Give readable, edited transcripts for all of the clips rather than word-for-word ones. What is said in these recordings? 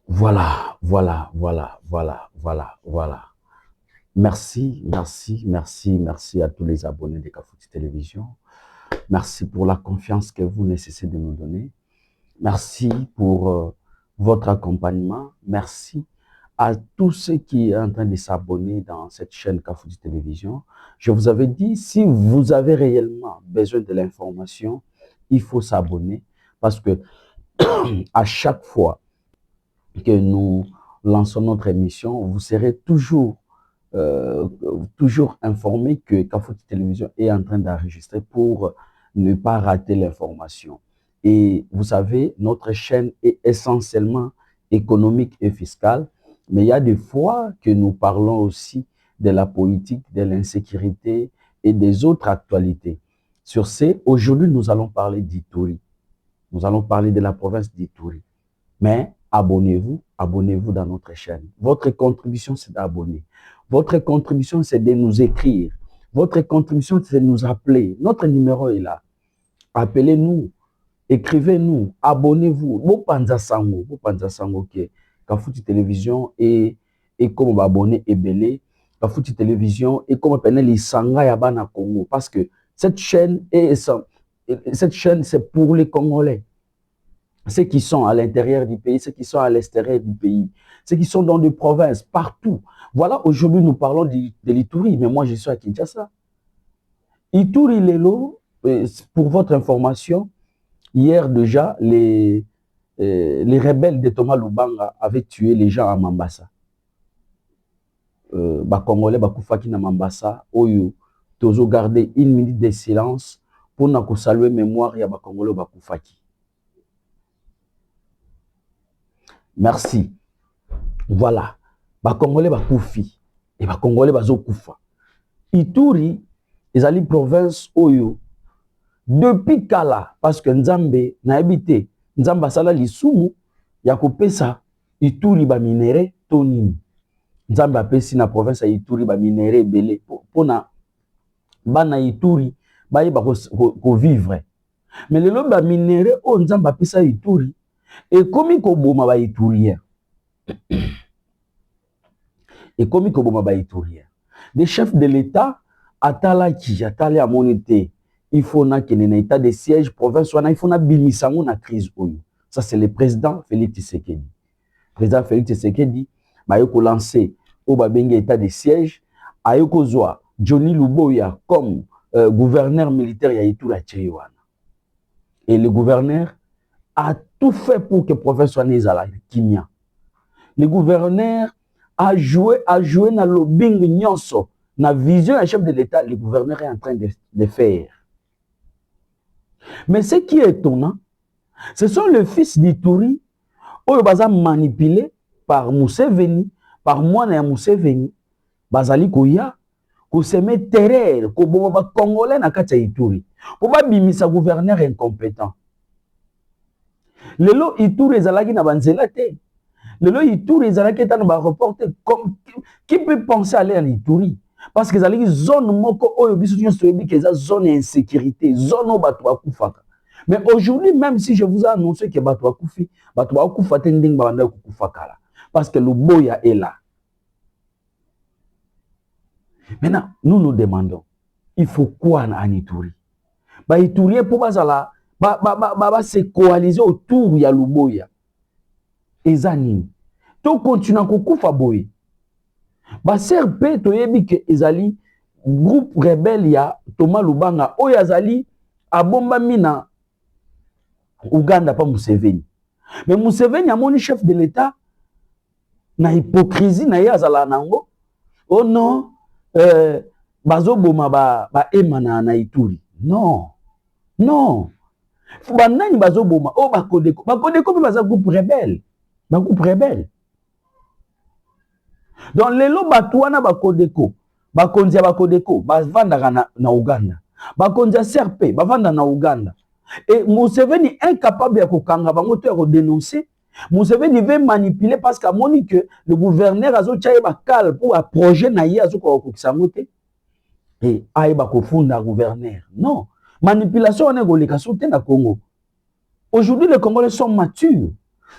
Voilà. Merci à tous les abonnés de Kafouti Télévision. Merci pour la confiance que vous ne cessez de nous donner. Merci pour votre accompagnement. Merci à tous ceux qui sont en train de s'abonner dans cette chaîne Kafouti Télévision. Je vous avais dit, si vous avez réellement besoin de l'information, il faut s'abonner parce que à chaque fois que nous lançons notre émission, vous serez toujours informé que Kafouti Télévision est en train d'enregistrer pour ne pas rater l'information. Et vous savez, notre chaîne est essentiellement économique et fiscale, mais il y a des fois que nous parlons aussi de la politique, de l'insécurité et des autres actualités. Sur ce, aujourd'hui, nous allons parler d'Ituri. Nous allons parler de la province d'Ituri. Mais abonnez-vous dans notre chaîne. Votre contribution, c'est d'abonner. Votre contribution, c'est de nous écrire. Votre contribution, c'est de nous appeler. Notre numéro est là. Appelez-nous, écrivez-nous, abonnez-vous. Vous sango que Kafouti Télévision et comme abonné et belé. Kafouti Télévision et comme penel isanga ya bana Congo. Parce que cette chaîne, c'est pour les Congolais. Ceux qui sont à l'intérieur du pays, ceux qui sont à l'extérieur du pays, ceux qui sont dans des provinces, partout. Voilà, aujourd'hui, nous parlons de l'Ituri, mais moi, je suis à Kinshasa. Ituri Lelo, pour votre information, hier déjà, les rebelles de Thomas Lubanga avaient tué les gens à Mambasa. Congolais, Bakoufaki na Mambasa, Oyo, Tozo garder une minute de silence pour nous saluer mémoire ya Congolais Bakoufaki. Merci. Voilà. Congolais bakoufi et Congolais bazokoufa. Ituri, ezali province Oyo. Depuis kala, parce que Nzambe na habité, Nzamba sala lisumu ya kopesa Ituri ba minere tonini. Nzambe apesi na province ya Ituri ba minere belé pona bana Ituri ba yeba ko vivre. Mais lelo ba minere o Nzambe apesa Ituri et comme koboma ba Iturien. Et comme koboma ba Iturien. Des chefs de l'État atali a monité. Il faut na kene état de siège province wana il faut na bimisango na crise oyo. Ça c'est le président Félix Tshisekedi. Président Félix Tshisekedi ba yoko lancer au babenge état de siège ayoko zwa Johnny Luboya comme gouverneur militaire ya Ituri wana. Et le gouverneur a tout fait pour que province wana ezala kimia. Le gouverneur a joué na lobbying nyonso na vision du chef de l'État, le gouverneur est en train de faire. Mais ce qui est étonnant, ce sont les fils d'Ituri, oyo baza manipulés par Museveni, par Mwana ya Museveni, bazali koya, ko seme terreur, ko boma ba Congolais na kati ya Ituri, ko ba bimisa gouverneur incompétent. Lelo Ituri ezalaki na banzela te. Lelo Ituri ezalaki tano ba reporter comme qui peut penser aller en Ituri? Parce que zalaki zone moko oyo biso nyonso yebi que za zone insécurité, zone bato bakufaka. Mais aujourd'hui, même si je vous ai annoncé que bato bakufi, bato bakufa te ndenge banda kufaka là, parce que le boya est là. Maintenant, nous nous demandons, il faut quoi en Ituri? Ba Ituri pour bazala ba se coaliser autour ya Luboya. Ezani. To continue kokufa boy. Ba serpe to yebi que ezali groupe rebelle ya Thomas Lubanga oyo azali abomba mina Uganda pa Museveni. Mais Museveni amoni chef de l'État na hypocrisie na ya azala nango. Oh non, bazo boma ba emana na Ituri. Non. Non. Banani bazo boma o bakodeko. Bakodeko baza groupe rebelle. Ba groupe rebelle. Donc lelo batwana bakodeko. Bakonzia bakodeko bavandaka na Uganda. Bakonzia serpe bavanda na Uganda. Et Museveni incapable de kokanga bango to ya dénoncer. Museveni veut manipuler parce qu'à moni que le gouverneur azo tchaye ba cal pour un projet na ye azo ko kisamote. Et aïba kofunda gouverneur. Non, manipulation on est goleka soute na Congo. Aujourd'hui les Congolais sont matures.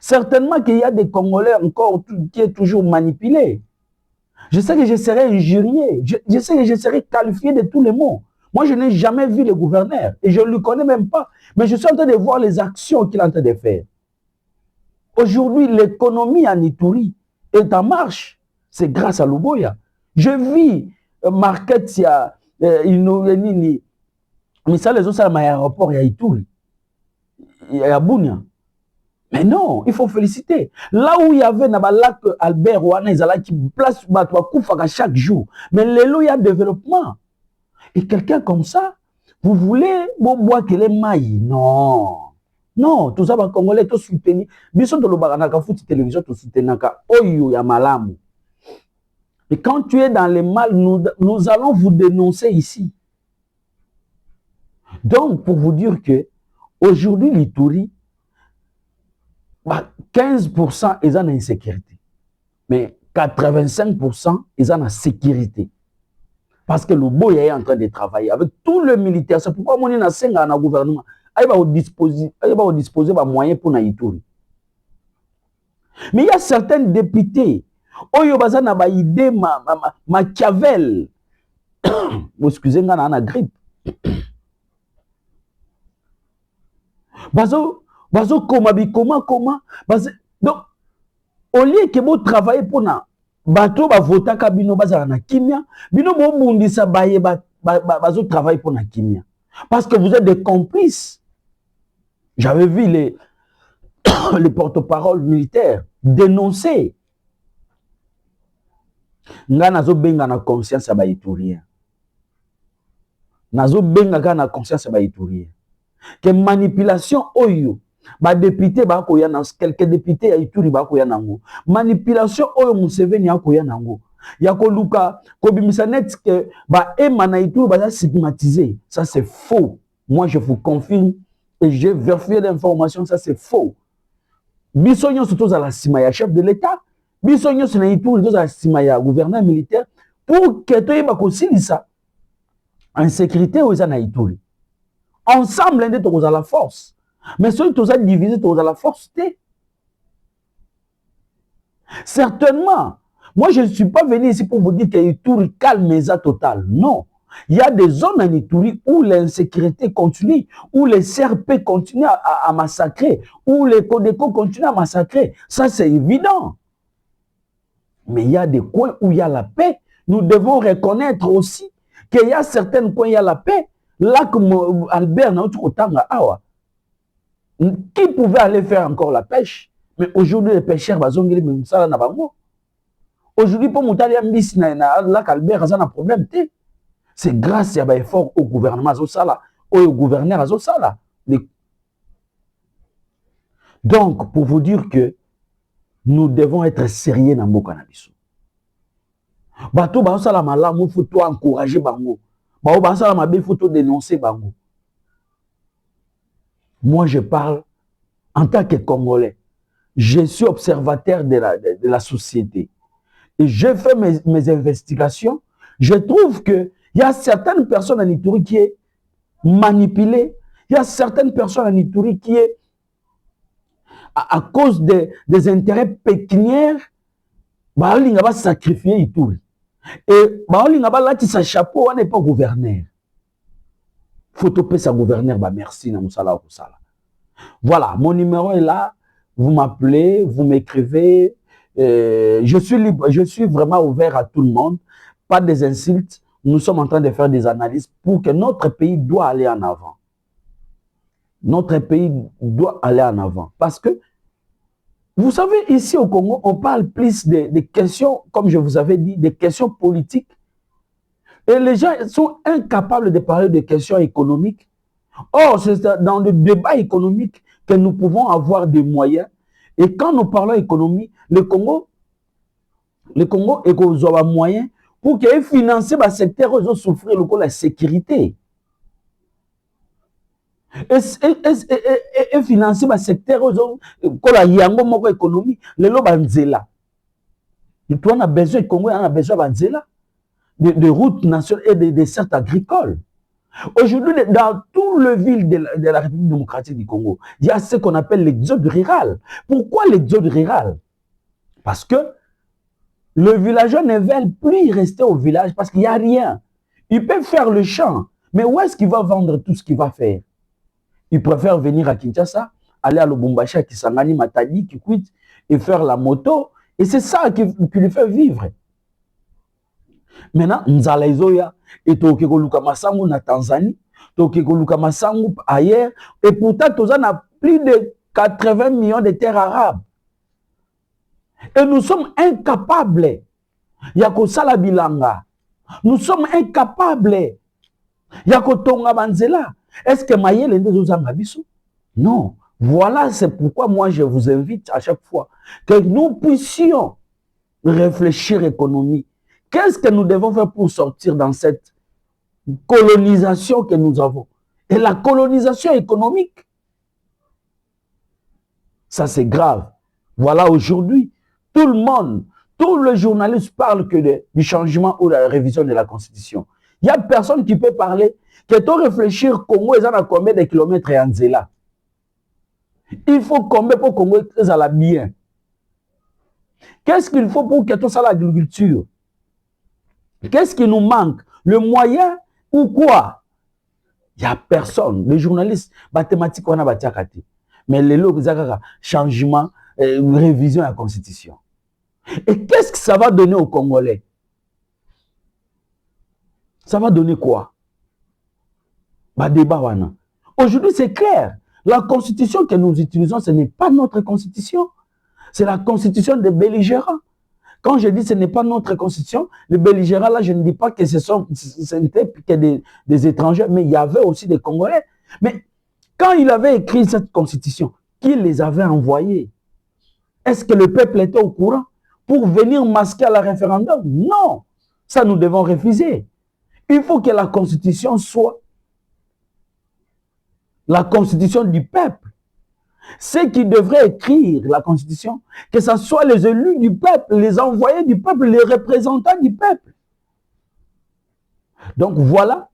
Certainement qu'il y a des Congolais encore qui est toujours manipulés. Je sais que je serai injurié. Je sais que je serai qualifié de tous les mots. Moi, je n'ai jamais vu le gouverneur et je ne le connais même pas. Mais je suis en train de voir les actions qu'il est en train de faire. Aujourd'hui, l'économie en Ituri est en marche. C'est grâce à Luboya. Je vis market, il y a mais ça, les autres, c'est l'aéroport, il y a Ituri. Il y a Bunia. Mais non, il faut féliciter. Là où il y avait Nabalak Albert Ouana, ils allaient qui place Koufaka chaque jour. Mais là, il y a développement. Et quelqu'un comme ça, vous voulez boire que les mailles? Non. Non, tout ça va Congolais, tout soutenir. Biso de l'Obaranaka foot télévision, tout soutenir. Oyo ya malamu. Et quand tu es dans les mal, nous allons vous dénoncer ici. Donc, pour vous dire que aujourd'hui, l'Ituri, 15% ils ont une insécurité. Mais 85% ils ont une sécurité. Parce que le Boya est en train de travailler avec tout le militaire. C'est pourquoi on est dans le gouvernement. Il va disposer de moyens pour Ituri. Mais il y a certains députés. Oyo bazana ba idée Machiavel. Excusez-moi, on a une grippe. Bazo comment donc au lieu que vous travaillez pour na bato ba vota ka bino bazala na kimia bino mo bundisa baye bazo travailler pour na kimia parce que vous êtes des complices. J'avais vu les les porte-parole militaires dénoncer nga nazo benga na conscience ba iturien nazo benga na conscience ba iturien que manipulation oyo ba député ba ko ya na quelques députés ya Ituri ba ko ya nango manipulation oyo Museveni ya ko ya nango ya ko luka ko bimisa net que ba emana Ituri ba stigmatiser, ça c'est faux. Moi je vous confirme et j'ai vérifié l'information, ça c'est faux. Biso nyo surtout à la sima ya chef de l'état, biso nyo na Ituri to za sima ya gouverneur militaire pour que to ba ko silisa en sécurité aux na Ituri. Ensemble, on est à la force. Mais ceux qui sont divisés, à la force. Certainement. Moi, je ne suis pas venu ici pour vous dire que Ituri calme ça total. Non. Il y a des zones en Ituri où l'insécurité continue, où les CRP continuent à massacrer, où les Codeco continuent à massacrer. Ça, c'est évident. Mais il y a des coins où il y a la paix. Nous devons reconnaître aussi qu'il y a certains coins où il y a la paix. Là, comme Albert, qui pouvait aller faire encore la pêche? Mais aujourd'hui, les pêcheurs, aujourd'hui, pour monter à Mbis, là, Albert, il y a un problème. C'est grâce à l'effort au gouvernement, au gouverneur. Donc, pour vous dire que nous devons être sérieux dans le cannabis. Bato, il faut encourager Bango. Il faut dénoncer Bango. Moi, je parle en tant que Congolais. Je suis observateur de la société. Et je fais mes investigations. Je trouve qu'il y a certaines personnes en Ituri qui est manipulée. Il y a certaines personnes en Ituri qui est, à cause des intérêts pécuniaires, ils vont sacrifier Ituri. Et ils vont sa chapeau, on n'est pas gouverneur. Faut topper sa gouverneur, merci. Voilà, mon numéro est là. Vous m'appelez, vous m'écrivez. Je suis libre, je suis vraiment ouvert à tout le monde. Pas des insultes. Nous sommes en train de faire des analyses pour que notre pays doit aller en avant. Notre pays doit aller en avant. Parce que, vous savez, ici au Congo, on parle plus des questions, comme je vous avais dit, des questions politiques. Et les gens sont incapables de parler de questions économiques. Or, c'est dans le débat économique que nous pouvons avoir des moyens. Et quand nous parlons économie, le Congo est un moyen pour qu'il finance le secteur où ils ont souffert la sécurité. Et financer le secteur où ils ont économie. Le Lobanzela. On a besoin, le Congo a besoin de routes nationales et de dessertes agricoles. Aujourd'hui, dans tout le ville de la République démocratique du Congo, il y a ce qu'on appelle l'exode rural. Pourquoi l'exode rural? Parce que le villageois ne veut plus rester au village parce qu'il n'y a rien. Il peut faire le champ, mais où est-ce qu'il va vendre tout ce qu'il va faire? Il préfère venir à Kinshasa, aller à Lubumbashi, à Kisangani, Matadi, Kikwit, et faire la moto. Et c'est ça qui lui fait vivre. Maintenant, Nzala Izoya, et Tokeko Lukamasangu na Tanzanie, Tokeko Lukamasangu ailleurs, et pourtant, Tozan a plus de 80 millions de terres arabes. Et nous sommes incapables. Yako Salabilanga. Nous sommes incapables. Yako Tonga Banzela. Est-ce que Maïe l'ende Zozangabiso? Non. Voilà, c'est pourquoi moi je vous invite à chaque fois que nous puissions réfléchir économie. Qu'est-ce que nous devons faire pour sortir dans cette colonisation que nous avons? Et la colonisation économique, ça c'est grave. Voilà, aujourd'hui, tout le monde, tous les journalistes parlent que du changement ou de la révision de la Constitution. Il n'y a personne qui peut parler, que tu réfléchir Congo, ils ont combien de kilomètres en Nzela? Il faut combien pour Congo, ils ont bien? Qu'est-ce qu'il faut pour que tout ça l'agriculture? Qu'est-ce qui nous manque? Le moyen ou quoi? Il n'y a personne. Les journalistes, mathématiques, on a bâti. Mais les lots, changement, révision de la Constitution. Et qu'est-ce que ça va donner aux Congolais? Ça va donner quoi? Aujourd'hui, c'est clair. La Constitution que nous utilisons, ce n'est pas notre Constitution. C'est la Constitution des belligérants. Quand je dis que ce n'est pas notre Constitution, les belligérants, là, je ne dis pas que ce n'était que des étrangers, mais il y avait aussi des Congolais. Mais quand il avait écrit cette Constitution, qui les avait envoyés? Est-ce que le peuple était au courant pour venir masquer à la référendum? Non, ça nous devons refuser. Il faut que la Constitution soit la Constitution du peuple. Ceux qui devraient écrire la Constitution, que ce soit les élus du peuple, les envoyés du peuple, les représentants du peuple. Donc voilà,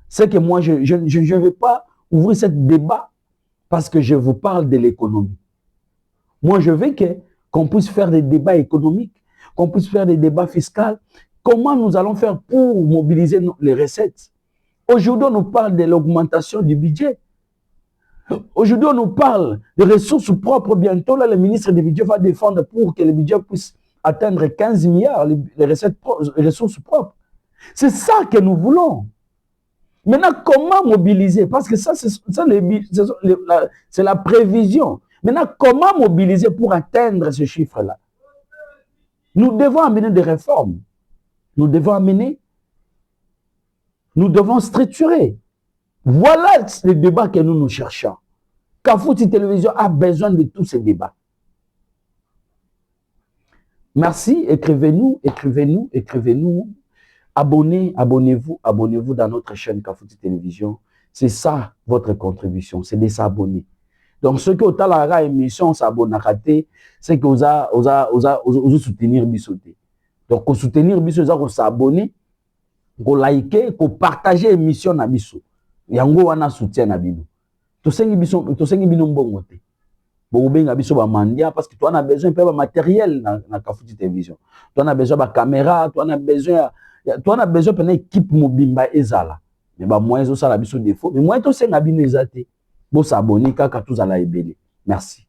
c'est que moi, je ne vais pas ouvrir ce débat parce que je vous parle de l'économie. Moi, je veux qu'on puisse faire des débats économiques, qu'on puisse faire des débats fiscaux. Comment nous allons faire pour mobiliser les recettes? Aujourd'hui, on nous parle de l'augmentation du budget. Aujourd'hui, on nous parle de ressources propres. Bientôt, là, le ministre du budget va défendre pour que le budget puisse atteindre 15 milliards, les ressources propres. C'est ça que nous voulons. Maintenant, comment mobiliser? Parce que ça, c'est la prévision. Maintenant, comment mobiliser pour atteindre ce chiffre-là? Nous devons amener des réformes. Nous devons structurer. Voilà le débat que nous cherchons. Kafouti Télévision a besoin de tous ces débats. Merci, écrivez-nous. Abonnez-vous dans notre chaîne Kafouti Télévision. C'est ça votre contribution, c'est de s'abonner. Donc, ceux qui ont la émission s'abonnent à rater, c'est que vous allez soutenir Bissoté. Donc, pour soutenir Bissoté, vous s'abonner, vous liker, vous partager l'émission na Bissot. Yango wana soutien na bino. Tosengi bino mbongo te. Bo benga biso ba mandia parce que toi on a besoin de matériel na Kafouti Télévision. Toi on a besoin de caméra, toi on a besoin d'une équipe mobimba ezala. Mais ba moyens ça la biso défaut, mais moyens to senga bino ezate. Bo s'abonner kaka tous à la ebele. Merci.